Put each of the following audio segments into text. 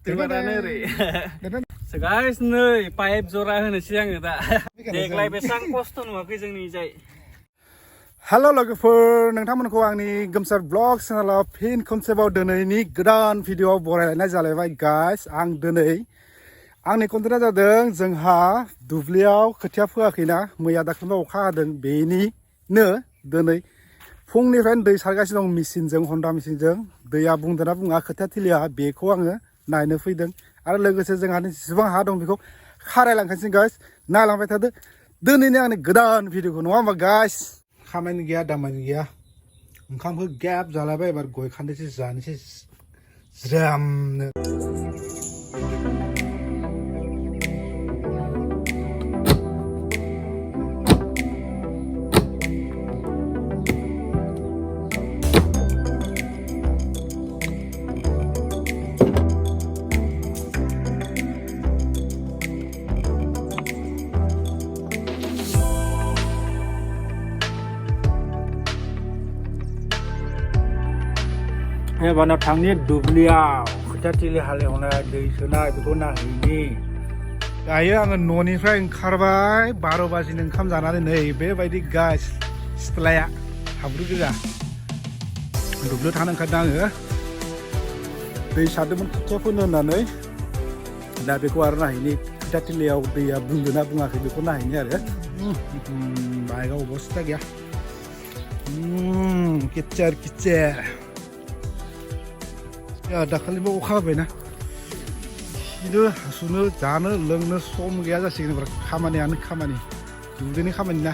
So guys, नै pipe जरा होनोसै आङो दा देग्लाय बेसां खस्थ' नुवाखै जोंनि जाय हेलो लोगोफोर नोंथांमोनखौ आंनि गोमसार ब्लग चेनेलाव फिन खनसेबाव दिनैनि गोदान भिडिअ बरायनाय जालायबाय गाइस आं दिनै आंनि कन्टेन्टआ जादों जोंहा दुब्लियाव खोथिया फोआखैना मैया दाखालिबा अखा हादों बेनिनो दिनै फुंनिफ्रायनो दै सारगासिनो दं मेसिनजों हन्डा मेसिनजों दैया बुंदोंना बुङा खोथिया थिलिया बेखौ आङो नायनो फैदों आरो लोगोसे जोंहा जेसेबां हा दं बेखौ खारायलांखानोसै गाइस नायलांबाय थादो दिनैनि आंनि गोदान भिडिअखौ नङा होमबा गाइस खामानि गैया दामानि गैया ओंखामखौ गेब जालायबाय एबार गय खान्दैसो जानोसै ज्रामनो एबार थांनि दुब्लियाव खोथिया थिलि हालेवनाय दै सोनाय बेखौ नायहैनि दायो आङो न'निफ्राय ओंखारबाय 12 बाजिनि ओंखाम जानानै नै बेबायदि गाइस सिथ्लाया हाब्रु गोजा दुब्लियाव थांनो ओंखारदों आङो दै सारदोंमोन खोथिया फोनो होननानै दा बेखौ आरो नायहैनि खोथिया थिलियाव दैया बुंदोंना बुङाखै बेखौ नायहैनि आरो बाइकआव अबस्था गैया किचेर किचेर दाखालिबो अखा हाबायना खिनो हासुनो जानो लोंनो सम गैया जासिगोन एबार खामानियानो खामानि दुब्लिनि खामानि ना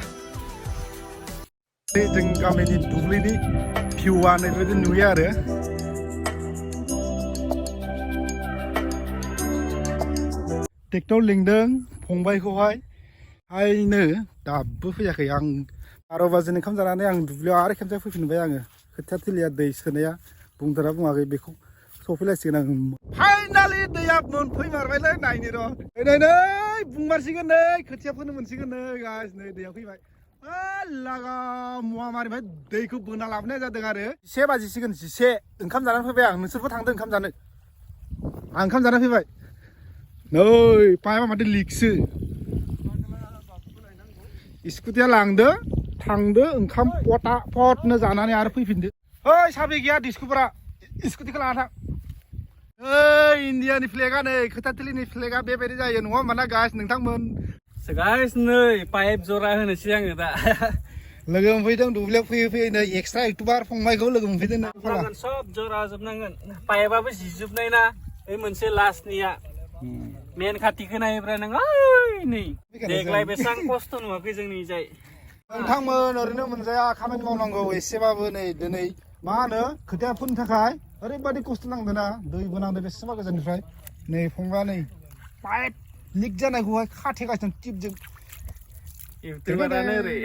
जों गामिनि दुब्लिनि भिउआ नैबायदि नुयो आरो ट्रेक्टर लिंदों फंबायखौहाय आइनो दाबो फैयाखै आं 12 बाजिनि ओंखाम जानानै आं दुब्लियाव आरो खेबसे फैफिनबाय आङो खोथिया थिलिया दै सोनाया बुंदोंना बुङाखै बेखौ सफैलायसिगोन आं फाइनालि दैया मोनफैमारबायलै नायनो र' नै बुंमारसिगोन नै खोथिया फोनो मोनसिगोन नै गाइस नै दैया फैबाय लागा मुवा मारिबाय दैखौ बोना लाबोनाय जादों आरो 1 बाजिसिगोन 11 ओंखाम जानानै फैबाय आं नोंसोरबो थांदों ओंखाम जानो आं ओंखाम जानानै फैबाय नै पाइपआ माथो लिकसो स्कुटिया लांदो थांदो ओंखाम पटा पटनो जानानै आरो फैफिनदो ओइ साबि गैया डिस्कुफोरा स्कुटिखौ लाना थां इन्डियानि फ्लेगा नै खोथियाथिलिनि फ्लेगा बेबायदि जायो नङा होमबा ना गाइस नोंथांमोन गाइस नै पाइप जरा होनोसै आङो दा लोगो मोनफैदों दुब्लियाव फैयै फैयै नै एक्सट्रा इउटुबार फंबायखौ लोगो मोनफैदों नै सब जरा जोबनांगोन पाइपआबो जिजोबनाय ना ओइ मोनसे लास्टनिया मेन खाथिखौ नायोब्रा नों नै देग्लाय बेसां खस्थ' नुवाखै जोंनि जाय नोंथांमोन ओरैनो मोनजाया खामानि मावनांगौ एसेबाबो नै दिनै मा होनो खोथिया फोनो थाखाय ओरैबायदि खस्थ' नांदों ना दैबो नांदों बेसेबा गोजाननिफ्राय नै फंबाया नै पाइप लिक जानायखौहाय खाथेगासिनो टिपजों इउटुबारानो ओरै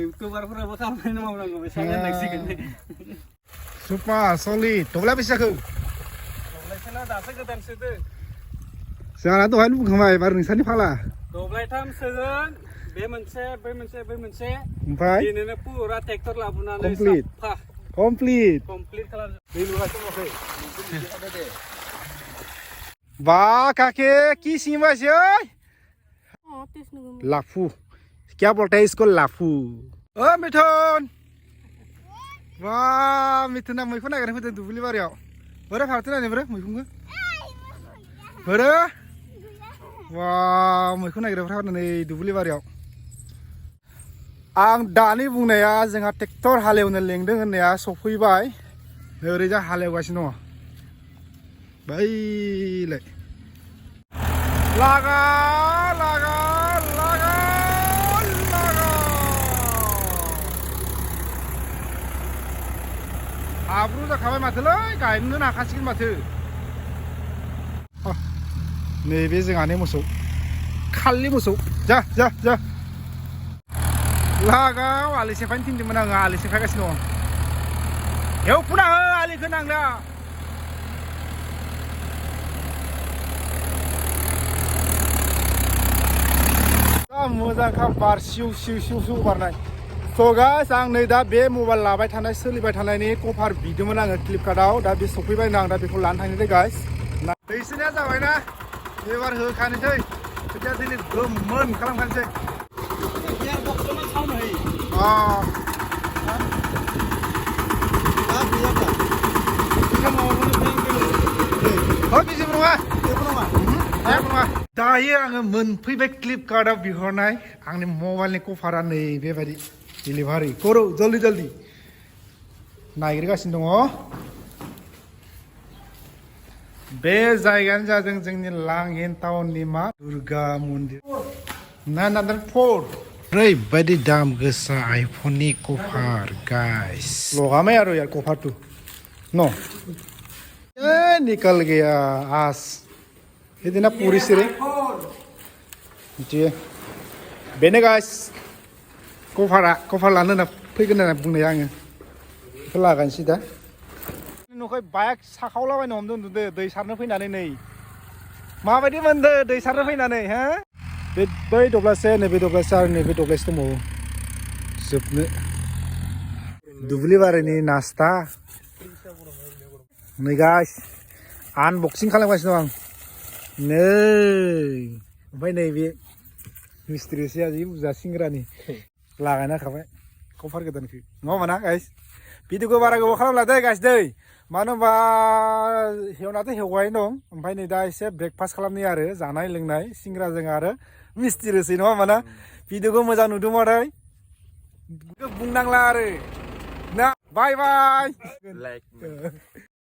इउटुबारफोराबो खामानि मावनांगौ बेसां होननांसिगोन सुपार सलिड दब्लाय बेसे जाखो दब्लायसेना दासो गोदान सोदो जोंहा दहायनो बुंखांबाय एबार नोंसानि फाला दब्लायथाम सोगोन बे मोनसे ओमफ्राय बिदिनो पुरा ट्रेक्टर लाबोनानै कमप्लिट खालाम दै लुगासिनो बा काके की सिंबासे लाफु क्या बोलते हैं इसको लाफु ओ मिथुन वाह मिथुना मैखुन नागिरनो फैदों दुब्लि बारियाव बोरै फारथिं नायनो बोरै मैखुनखौ बोरै वाह मैखुन नागिरग्राफ्रा नै दुब्लि बारियाव आं दानि बुंनाया जोंहा ट्रेक्टर हालेवनो लेंदों होननाया सफैबाय ओरैजा हालेवगासिनो दङ बैलाय लागा लागा लागा लागा हाब्रु जाखाबाय माथोलै गायनो हाखासिगोन माथो नैबे जोंहानि मोसौ खालि मोसौ जा जा जा लागाव आलि सेफायनो थिनदोंमोन आङो आलि सेफायगासिनो दं हेवफुना हो आलिखौ नांला मोजांखा बार सिउ सिउ सिउ सिउ बारनाय So guys, आं नै दा बे मबाइल लाबाय थानाय सोलिबाय थानायनि कभार बिदोंमोन आङो फ्लिपकार्टआव दा बे सफैबायना आं दा बेखौ लानो थांनोसै गाइस दैसिनाया जाबायना एबार होखानोसै खोथिया दिनै गोमोन खालामखानोसै दायो आङो मोनफैबाय फ्लिपकार्टआव बिहरनाय आंनि मबाइलनि कभारा नै बेबायदि डिलिभारि करो जल्दी जल्दी नागिरगासिनो दङ बे जायगायानो जादों जोंनि लांहेन टाउननि मा दुर्गा मन्दिर 904 ओरैबायदि दाम गोसा आइफननि कभार गाइस लगामै आरो यार कभार टू नो निकल गया आज इतना पूरी सिरे जी बेनो गाइस कभार लानो होनना फैगोन होनना बुंनाया आङो बेखौ लागानोसै दा न'खौ बाइक साखावलाबायनो हमदों नुदो दै सारनो फैनानै नै माबायदि मोनदो दै सारनो फैनानै हो बे बै दब्लायसे नैबे दब्लायसे आरो नैबे दब्लायसे दंबावो जोबनो दुब्लि बारिनि नास्ता नै गाइस आनबक्सिं खालामगासिनो दं आं नै ओमफ्राय नैबे मिस्ट्रिया जि बुरजा सिंग्रानि लागायना खाबाय कभार गोदानखौ नङा होमबा ना गाइस भिडिअखौ बारा गोबाव खालामला दै गाइस दै मानो होनबा हेवनाथ' हेवगायनो दं ओमफ्राय नै दा एसे ब्रेकफास्ट खालामनाय आरो जानाय लोंनाय सिंग्राजों आरो मिस्ट्रिसै नङा होमबा ना भिडिअखौ मोजां नुदोंबाथाय बुंनांला आरो ना बाय बाय